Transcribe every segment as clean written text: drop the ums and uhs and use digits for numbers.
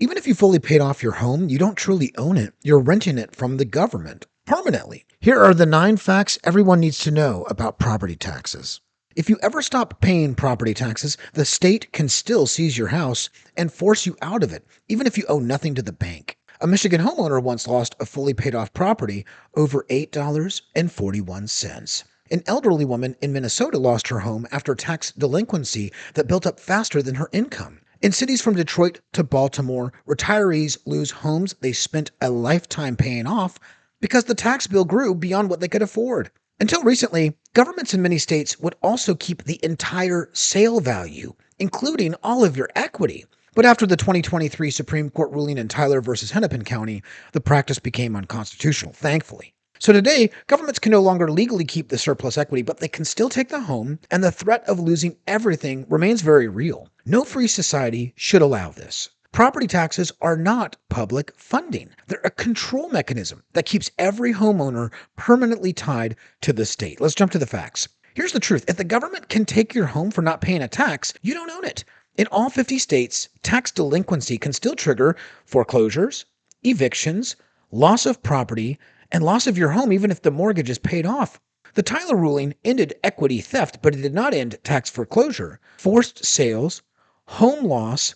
Even if you fully paid off your home, you don't truly own it. You're renting it from the government permanently. Here are the 9 facts everyone needs to know about property taxes. If you ever stop paying property taxes, the state can still seize your house and force you out of it, even if you owe nothing to the bank. A Michigan homeowner once lost a fully paid off property over $8.41. An elderly woman in Minnesota lost her home after tax delinquency that built up faster than her income. In cities from Detroit to Baltimore, retirees lose homes they spent a lifetime paying off because the tax bill grew beyond what they could afford. Until recently, governments in many states would also keep the entire sale value, including all of your equity. But after the 2023 Supreme Court ruling in Tyler versus Hennepin County, the practice became unconstitutional, thankfully. So today, governments can no longer legally keep the surplus equity, but they can still take the home, and the threat of losing everything remains very real. No free society should allow this. Property taxes are not public funding. They're a control mechanism that keeps every homeowner permanently tied to the state. Let's jump to the facts. Here's the truth. If the government can take your home for not paying a tax, you don't own it. In all 50 states, tax delinquency can still trigger foreclosures, evictions, loss of property, and loss of your home even if the mortgage is paid off. The Tyler ruling ended equity theft, but it did not end tax foreclosure, forced sales, home loss,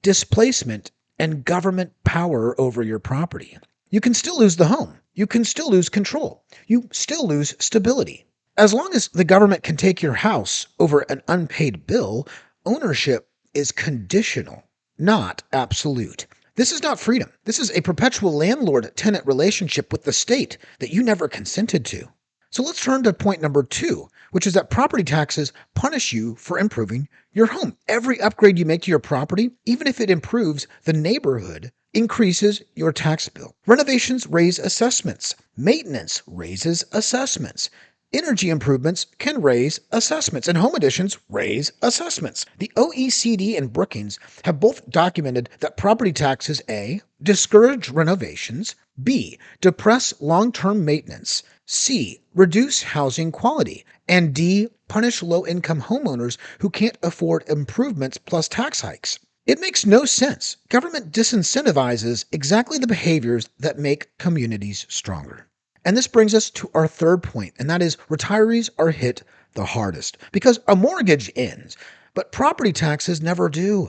displacement, and government power over your property. You can still lose the home. You can still lose control. You still lose stability. As long as the government can take your house over an unpaid bill, ownership is conditional, not absolute. This is not freedom. This is a perpetual landlord-tenant relationship with the state that you never consented to. So let's turn to point number 2, which is that property taxes punish you for improving your home. Every upgrade you make to your property, even if it improves the neighborhood, increases your tax bill. Renovations raise assessments. Maintenance raises assessments. Energy improvements can raise assessments, and home additions raise assessments. The OECD and Brookings have both documented that property taxes A. discourage renovations, B. depress long-term maintenance, C. reduce housing quality, and D. punish low-income homeowners who can't afford improvements plus tax hikes. It makes no sense. Government disincentivizes exactly the behaviors that make communities stronger. And this brings us to our third point, and that is retirees are hit the hardest because a mortgage ends, but property taxes never do.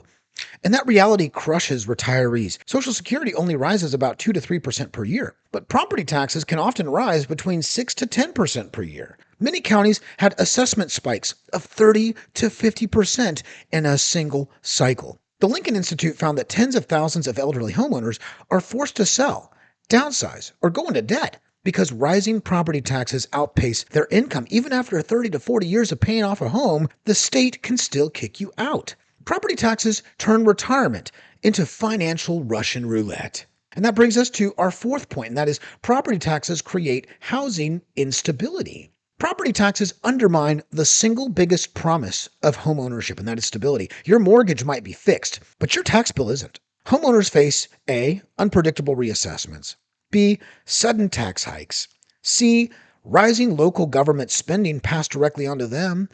And that reality crushes retirees. Social Security only rises about 2 to 3% per year, but property taxes can often rise between 6 to 10% per year. Many counties had assessment spikes of 30 to 50% in a single cycle. The Lincoln Institute found that tens of thousands of elderly homeowners are forced to sell, downsize, or go into debt because rising property taxes outpace their income. Even after 30 to 40 years of paying off a home, the state can still kick you out. Property taxes turn retirement into financial Russian roulette. And that brings us to our fourth point, and that is property taxes create housing instability. Property taxes undermine the single biggest promise of homeownership, and that is stability. Your mortgage might be fixed, but your tax bill isn't. Homeowners face A. unpredictable reassessments, B. sudden tax hikes, C. rising local government spending passed directly onto them,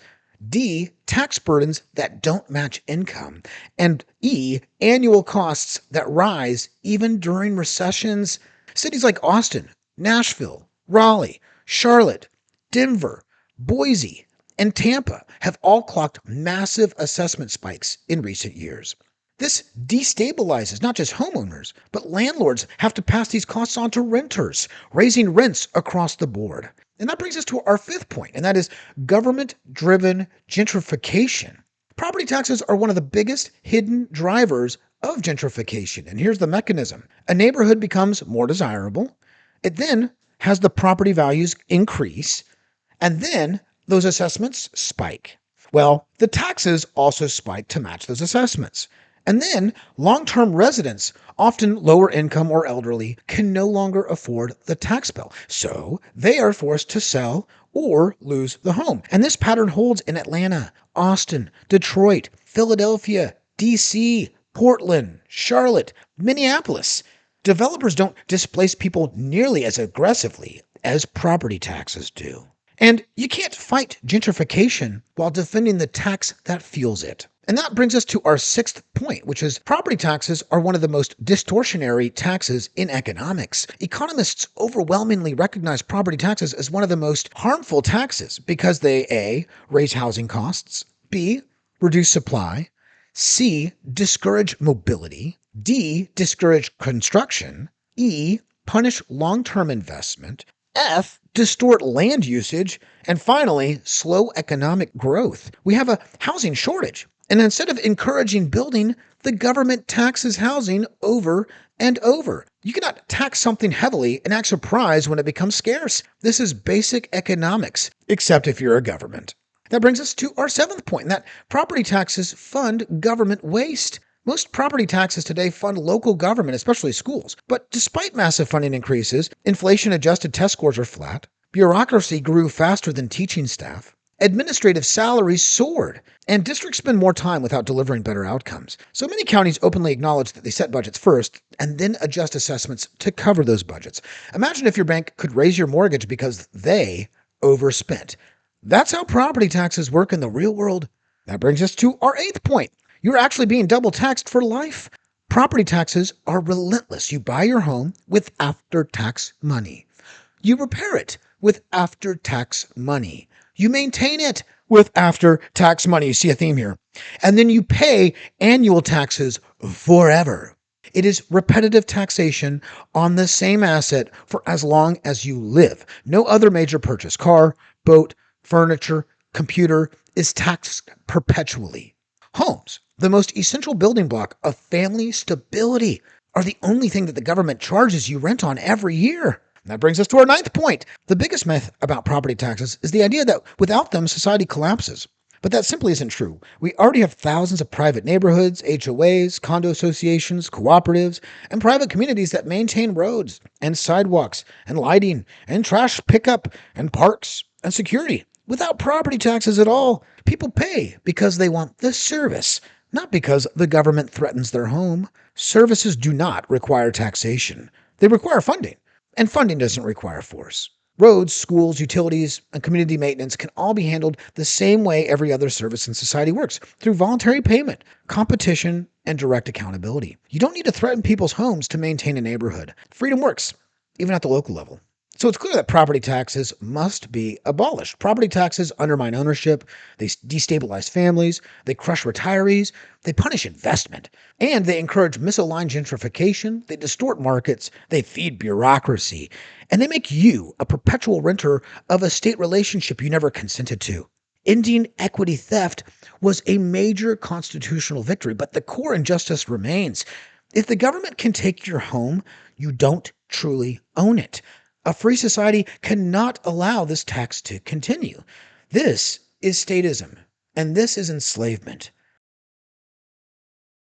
D. tax burdens that don't match income, and E. annual costs that rise even during recessions. Cities like Austin, Nashville, Raleigh, Charlotte, Denver, Boise, and Tampa have all clocked massive assessment spikes in recent years. This destabilizes not just homeowners, but landlords have to pass these costs on to renters, raising rents across the board. And that brings us to our fifth point, and that is government-driven gentrification. Property taxes are one of the biggest hidden drivers of gentrification, and here's the mechanism. A neighborhood becomes more desirable. It then has the property values increase, and then those assessments spike. Well, the taxes also spike to match those assessments. And then long-term residents, often lower income or elderly, can no longer afford the tax bill. So they are forced to sell or lose the home. And this pattern holds in Atlanta, Austin, Detroit, Philadelphia, DC, Portland, Charlotte, Minneapolis. Developers don't displace people nearly as aggressively as property taxes do. And you can't fight gentrification while defending the tax that fuels it. And that brings us to our sixth point, which is property taxes are one of the most distortionary taxes in economics. Economists overwhelmingly recognize property taxes as one of the most harmful taxes because they A, raise housing costs, B, reduce supply, C, discourage mobility, D, discourage construction, E, punish long-term investment, F, distort land usage, and finally, slow economic growth. We have a housing shortage. And instead of encouraging building, the government taxes housing over and over. You cannot tax something heavily and act surprised when it becomes scarce. This is basic economics, except if you're a government. That brings us to our seventh point, and that property taxes fund government waste. Most property taxes today fund local government, especially schools. But despite massive funding increases, inflation-adjusted test scores are flat, bureaucracy grew faster than teaching staff, administrative salaries soared, and districts spend more time without delivering better outcomes. So many counties openly acknowledge that they set budgets first and then adjust assessments to cover those budgets. Imagine if your bank could raise your mortgage because they overspent. That's how property taxes work in the real world. That brings us to our eighth point. You're actually being double taxed for life. Property taxes are relentless. You buy your home with after-tax money. You repair it with after-tax money. You maintain it with after-tax money. You see a theme here. And then you pay annual taxes forever. It is repetitive taxation on the same asset for as long as you live. No other major purchase, car, boat, furniture, computer, is taxed perpetually. Homes, the most essential building block of family stability, are the only thing that the government charges you rent on every year. That brings us to our ninth point. The biggest myth about property taxes is the idea that without them, society collapses. But that simply isn't true. We already have thousands of private neighborhoods, HOAs, condo associations, cooperatives, and private communities that maintain roads and sidewalks and lighting and trash pickup and parks and security. Without property taxes at all, people pay because they want the service, not because the government threatens their home. Services do not require taxation. They require funding. And funding doesn't require force. Roads, schools, utilities, and community maintenance can all be handled the same way every other service in society works, through voluntary payment, competition, and direct accountability. You don't need to threaten people's homes to maintain a neighborhood. Freedom works, even at the local level. So it's clear that property taxes must be abolished. Property taxes undermine ownership, they destabilize families, they crush retirees, they punish investment, and they encourage misaligned gentrification, they distort markets, they feed bureaucracy, and they make you a perpetual renter of a state relationship you never consented to. Ending equity theft was a major constitutional victory, but the core injustice remains. If the government can take your home, you don't truly own it. A free society cannot allow this tax to continue. This is statism, and this is enslavement.